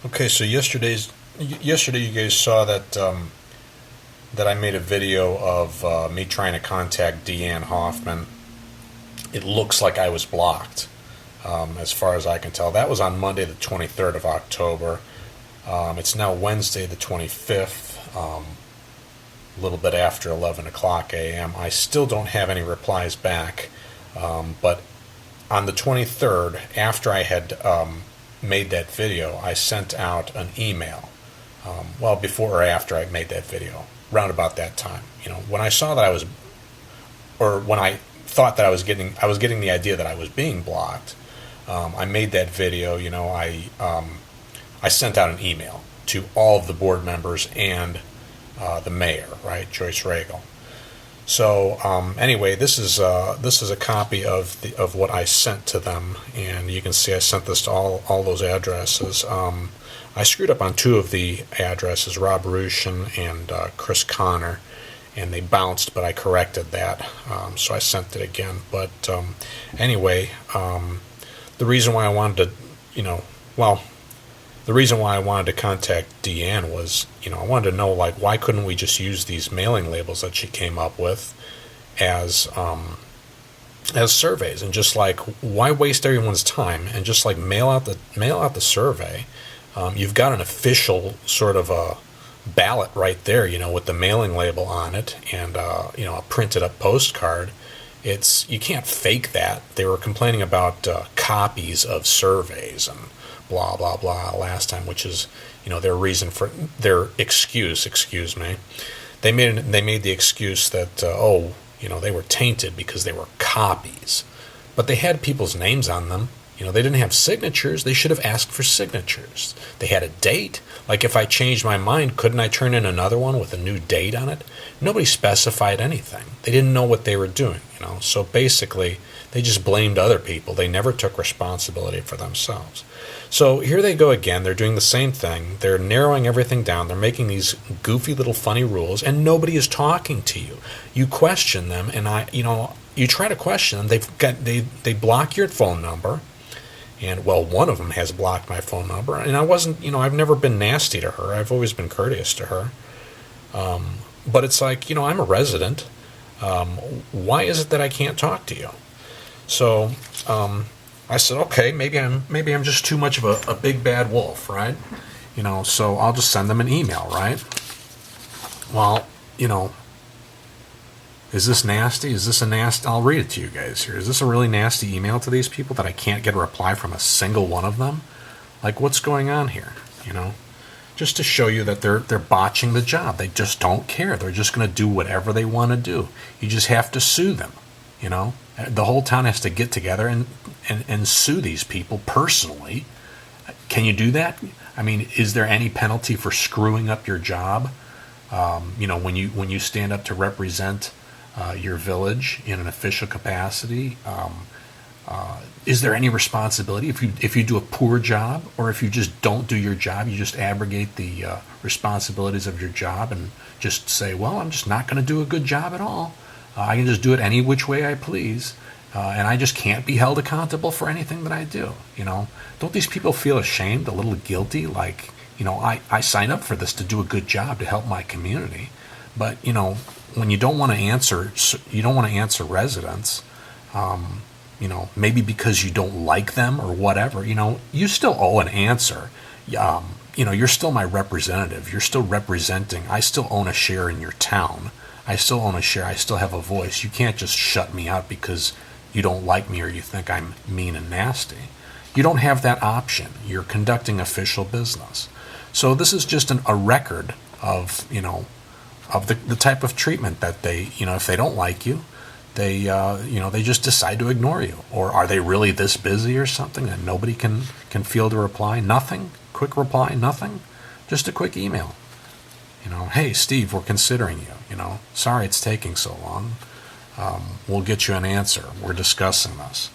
Okay, so yesterday you guys saw that I made a video of me trying to contact Deanne Hoffman. It looks like I was blocked, as far as I can tell. That was on Monday, the 23rd of October. It's now Wednesday, the 25th, a little bit after 11 o'clock a.m. I still don't have any replies back, but on the 23rd, after I had made that video, I sent out an email. Well, before or after I made that video, around about that time. When I saw that when I thought that I was getting the idea that I was being blocked, I made that video. I sent out an email to all of the board members and the mayor, right, Joyce Ragle. So anyway, this is a copy of what I sent to them, and you can see I sent this to all those addresses. I screwed up on two of the addresses, Rob Rushin and Chris Connor, and they bounced, but I corrected that, so I sent it again. But anyway, the reason why I wanted to, the reason why I wanted to contact Deanne was, I wanted to know, why couldn't we just use these mailing labels that she came up with as surveys, and just why waste everyone's time and just mail out the survey. You've got an official sort of a ballot right there, with the mailing label on it, and a printed up postcard. You can't fake that. They were complaining about copies of surveys and blah blah blah last time, which is their reason for their excuse. Excuse me. They made the excuse that they were tainted because they were copies, but they had people's names on them. They didn't have signatures. They should have asked for signatures. They had a date. If I changed my mind, couldn't I turn in another one with a new date on it? Nobody specified anything. They didn't know what they were doing, So basically, they just blamed other people. They never took responsibility for themselves. So here they go again. They're doing the same thing. They're narrowing everything down. They're making these goofy little funny rules, and nobody is talking to you. You question them, and you try to question them. They block your phone number. And, one of them has blocked my phone number. And I wasn't, I've never been nasty to her. I've always been courteous to her. But it's I'm a resident. Why is it that I can't talk to you? So I said, okay, maybe I'm just too much of a big bad wolf, right? So I'll just send them an email, right? Well, is this nasty? Is this a nasty? I'll read it to you guys here. Is this a really nasty email to these people that I can't get a reply from a single one of them? What's going on here? Just to show you that they're botching the job. They just don't care. They're just going to do whatever they want to do. You just have to sue them. The whole town has to get together and sue these people personally. Can you do that? Is there any penalty for screwing up your job? When you stand up to represent your village in an official capacity, is there any responsibility if you do a poor job, or if you just don't do your job? You just abrogate the responsibilities of your job and just say, well, I'm just not going to do a good job at all. I can just do it any which way I please, and I just can't be held accountable for anything that I do. Don't these people feel ashamed, a little guilty? I signed up for this to do a good job to help my community, but when you don't want to answer residents, maybe because you don't like them or whatever, you still owe an answer. You're still my representative. You're still representing. I still own a share in your town. I still own a share. I still have a voice. You can't just shut me out because you don't like me or you think I'm mean and nasty. You don't have that option. You're conducting official business. So this is just a record of the type of treatment that they, if they don't like you, they just decide to ignore you. Or are they really this busy or something that nobody can field a reply? Nothing? Quick reply? Nothing? Just a quick email. Hey, Steve, we're considering you. Sorry it's taking so long. We'll get you an answer. We're discussing this.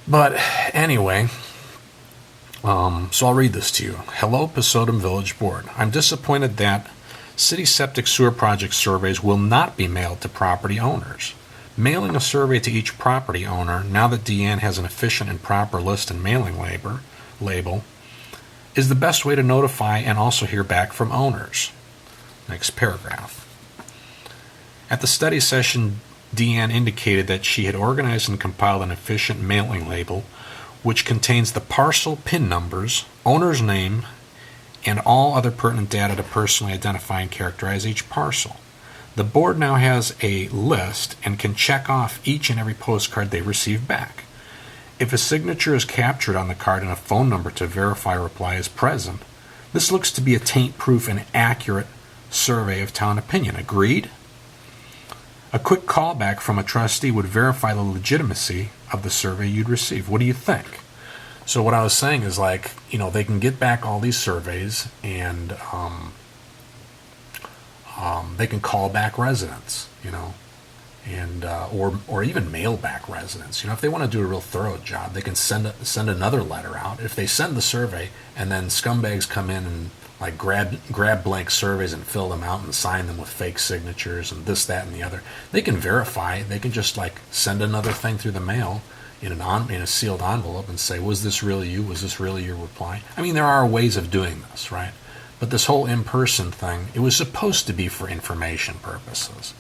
But anyway, so I'll read this to you. Hello, Pasodum Village Board. I'm disappointed that city septic sewer project surveys will not be mailed to property owners. Mailing a survey to each property owner, now that Deanne has an efficient and proper list and mailing label, is the best way to notify and also hear back from owners. Next paragraph. At the study session, Deanne indicated that she had organized and compiled an efficient mailing label which contains the parcel PIN numbers, owner's name, and all other pertinent data to personally identify and characterize each parcel. The board now has a list and can check off each and every postcard they receive back. If a signature is captured on the card and a phone number to verify reply is present, this looks to be a taint-proof and accurate survey of town opinion. Agreed? A quick callback from a trustee would verify the legitimacy of the survey you'd receive. What do you think? So what I was saying is, like, they can get back all these surveys, and they can call back residents, and or even mail back residents. If they want to do a real thorough job, they can send another letter out. If they send the survey and then scumbags come in and like grab blank surveys and fill them out and sign them with fake signatures and this, that, and the other, they can verify. They can just like send another thing through the mail in a sealed envelope and say, was this really you? Was this really your reply? I mean, there are ways of doing this, right? But this whole in-person thing, it was supposed to be for information purposes.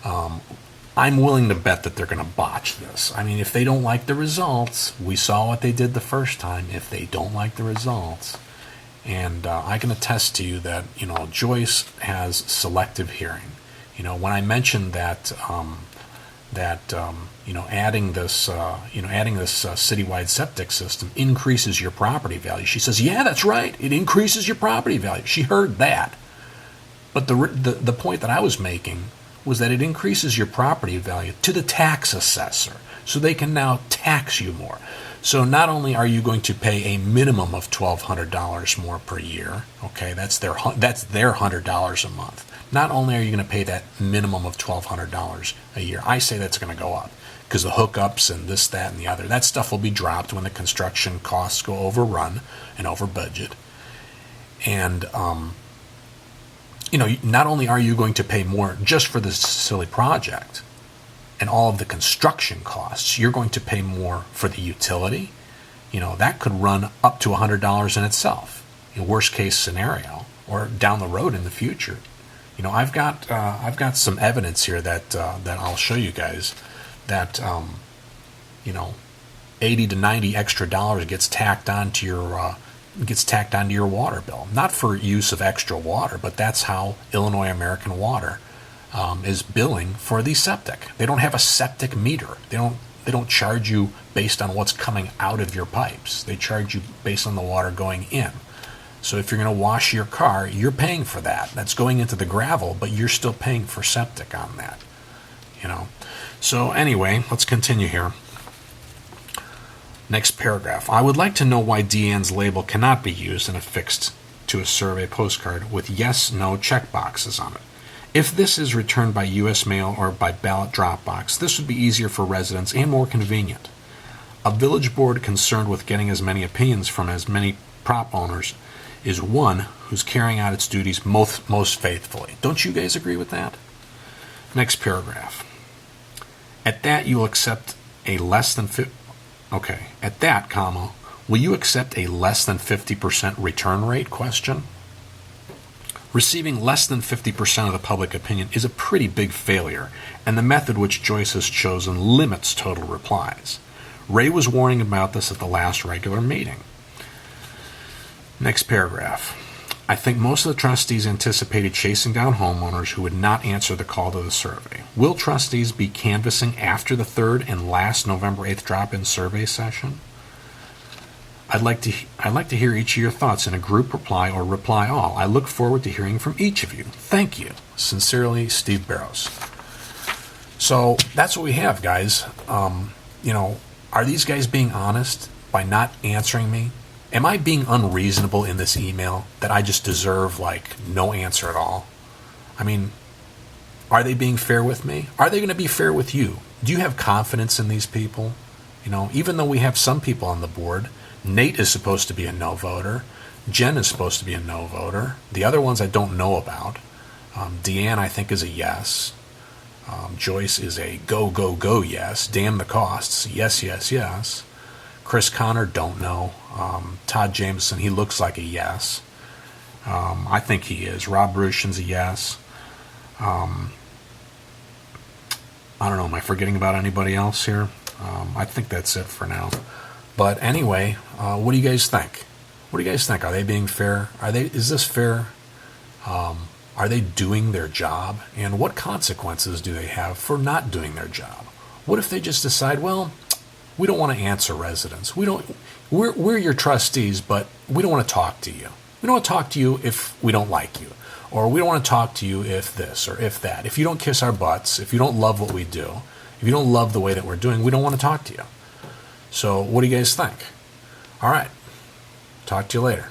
I'm willing to bet that they're going to botch this. I mean, if they don't like the results, we saw what they did the first time. If they don't like the results, and I can attest to you that, Joyce has selective hearing. When I mentioned that, adding this citywide septic system increases your property value, she says, yeah, that's right. It increases your property value. She heard that. But the point that I was making was that it increases your property value to the tax assessor, so they can now tax you more. So not only are you going to pay a minimum of $1,200 more per year, okay, that's their $100 a month. Not only are you going to pay that minimum of $1,200 a year, I say that's going to go up because the hookups and this, that, and the other, that stuff will be dropped when the construction costs go overrun and over budget. And not only are you going to pay more just for this silly project and all of the construction costs, you're going to pay more for the utility. That could run up to $100 in itself, worst case scenario, or down the road in the future. I've got some evidence here that I'll show you guys that 80 to 90 extra dollars gets tacked onto your water bill. Not for use of extra water, but that's how Illinois American Water is billing for the septic. They don't have a septic meter. They don't charge you based on what's coming out of your pipes. They charge you based on the water going in. So if you're going to wash your car, you're paying for that. That's going into the gravel, but you're still paying for septic on that. So anyway, let's continue here. Next paragraph. I would like to know why Deanne's label cannot be used and affixed to a survey postcard with yes, no check boxes on it. If this is returned by U.S. mail or by ballot drop box, this would be easier for residents and more convenient. A village board concerned with getting as many opinions from as many prop owners is one who's carrying out its duties most faithfully. Don't you guys agree with that? Next paragraph. At that, you will accept a less than At that, comma, will you accept a less than 50% return rate? Question. Receiving less than 50% of the public opinion is a pretty big failure, and the method which Joyce has chosen limits total replies. Ray was warning about this at the last regular meeting. Next paragraph. I think most of the trustees anticipated chasing down homeowners who would not answer the call to the survey. Will trustees be canvassing after the third and last November 8th drop-in survey session? I'd like to hear each of your thoughts in a group reply or reply all. I look forward to hearing from each of you. Thank you. Sincerely, Steve Barrows. So that's what we have, guys. Are these guys being honest by not answering me? Am I being unreasonable in this email that I just deserve, no answer at all? I mean, are they being fair with me? Are they going to be fair with you? Do you have confidence in these people? Even though we have some people on the board, Nate is supposed to be a no voter. Jen is supposed to be a no voter. The other ones I don't know about. Deanne, I think, is a yes. Joyce is a go, go, go yes. Damn the costs. Yes, yes, yes. Chris Connor, don't know. Todd Jameson, he looks like a yes. I think he is. Rob Rushin's a yes. I don't know. Am I forgetting about anybody else here? I think that's it for now. But anyway, what do you guys think? What do you guys think? Are they being fair? Is this fair? Are they doing their job? And what consequences do they have for not doing their job? What if they just decide, well, we don't want to answer residents. We're your trustees, but we don't want to talk to you. We don't want to talk to you if we don't like you. Or we don't want to talk to you if this or if that. If you don't kiss our butts, if you don't love what we do, if you don't love the way that we're doing, we don't want to talk to you. So what do you guys think? All right. Talk to you later.